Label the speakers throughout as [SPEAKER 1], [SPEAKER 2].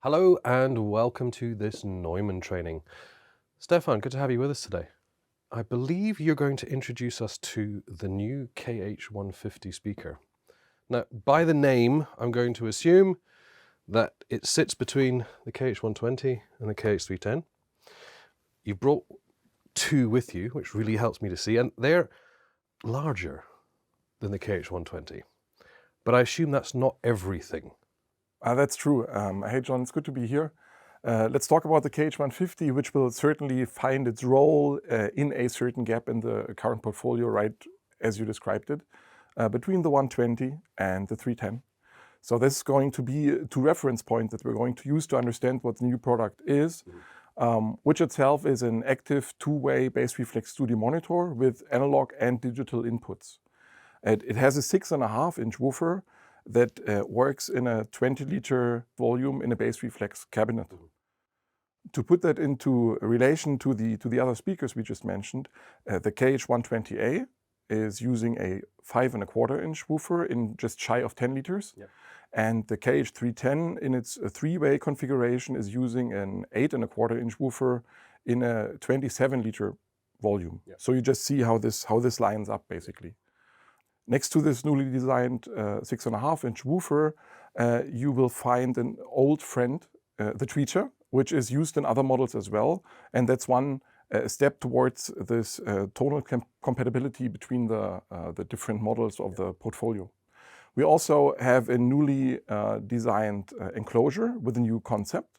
[SPEAKER 1] Hello and welcome to this Neumann training. Stefan, good to have you with us today. I believe you're going to introduce us to the new KH150 speaker. Now, by the name, I'm going to assume that it sits between the KH120 and the KH310. You've brought two with you, which really helps me to see, and they're larger than the KH120. But I assume that's not everything.
[SPEAKER 2] That's true. Hey John, it's good to be here. Let's talk about the KH150, which will certainly find its role in a certain gap in the current portfolio, right as you described it, between the 120 and the 310. So this is going to be two reference points that we're going to use to understand what the new product is, which itself is an active two-way bass reflex studio monitor with analog and digital inputs. It has a 6.5-inch woofer that works in a 20-liter volume in a bass reflex cabinet. To put that into relation to the other speakers we just mentioned, the KH120A is using a 5.25-inch woofer in just shy of 10 liters. Yep. And the KH310 in its three-way configuration is using an 8.25-inch woofer in a 27-liter volume. Yep. So you just see how this lines up basically. Next to this newly designed 6.5-inch woofer, you will find an old friend, the tweeter, which is used in other models as well. And that's one step towards this tonal compatibility between the different models of the portfolio. We also have a newly designed enclosure with a new concept.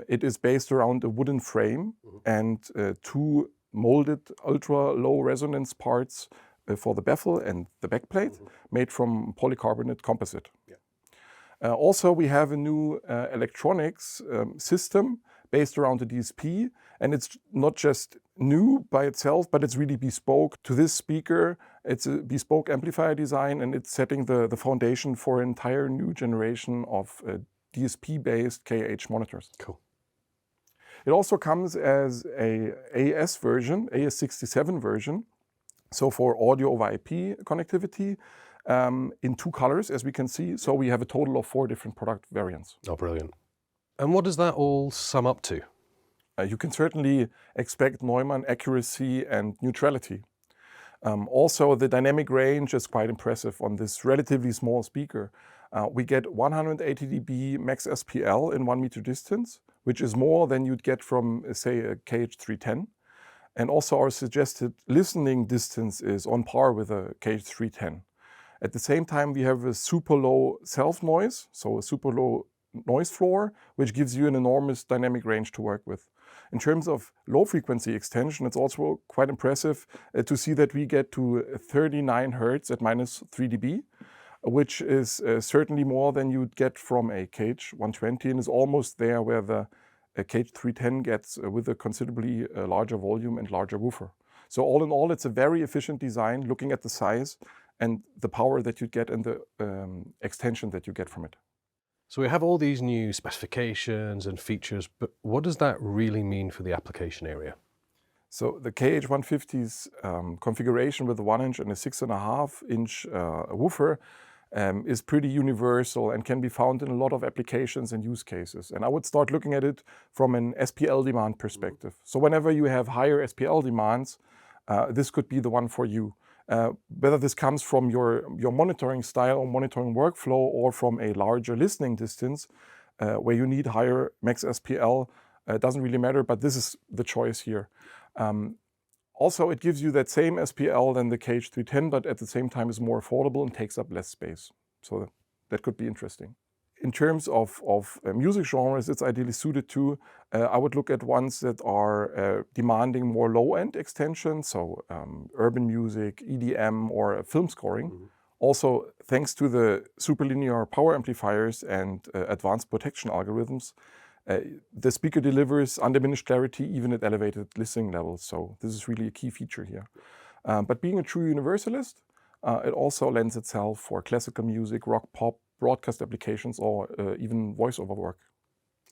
[SPEAKER 2] It is based around a wooden frame and two molded ultra-low resonance parts for the baffle and the backplate made from polycarbonate composite. Yeah. Also, we have a new electronics system based around the DSP, and it's not just new by itself, but it's really bespoke to this speaker. It's a bespoke amplifier design, and it's setting the foundation for an entire new generation of DSP-based KH monitors. Cool. It also comes as a AS version, AS67 version, so for audio over IP connectivity in two colors, as we can see. So we have a total of 4 different product variants.
[SPEAKER 1] Oh, brilliant. And what does that all sum up to?
[SPEAKER 2] You can certainly expect Neumann accuracy and neutrality. Also, the dynamic range is quite impressive on this relatively small speaker. We get 180 dB max SPL in 1 meter distance, which is more than you'd get from, say, a KH310. And also our suggested listening distance is on par with a KH310. At the same time, we have a super low self-noise, so a super low noise floor, which gives you an enormous dynamic range to work with. In terms of low frequency extension, it's also quite impressive to see that we get to 39 Hertz at minus 3 dB, which is certainly more than you'd get from a KH120 and is almost there where the KH310 gets with a considerably larger volume and larger woofer. So all in all, it's a very efficient design looking at the size and the power that you get and the extension that you get from it.
[SPEAKER 1] So we have all these new specifications and features, but what does that really mean for the application area?
[SPEAKER 2] So the KH150's configuration with a 1-inch and a 6.5-inch woofer is pretty universal and can be found in a lot of applications and use cases. And I would start looking at it from an SPL demand perspective. So whenever you have higher SPL demands, this could be the one for you. Whether this comes from your monitoring style or monitoring workflow or from a larger listening distance where you need higher max SPL, doesn't really matter, but this is the choice here. Also, it gives you that same SPL than the KH310, but at the same time is more affordable and takes up less space. So that could be interesting. In terms of music genres it's ideally suited to, I would look at ones that are demanding more low-end extension, so urban music, EDM, or film scoring. Also, thanks to the superlinear power amplifiers and advanced protection algorithms, the speaker delivers undiminished clarity even at elevated listening levels. So this is really a key feature here. But being a true universalist, it also lends itself for classical music, rock, pop, broadcast applications, or even voiceover work.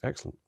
[SPEAKER 1] Excellent.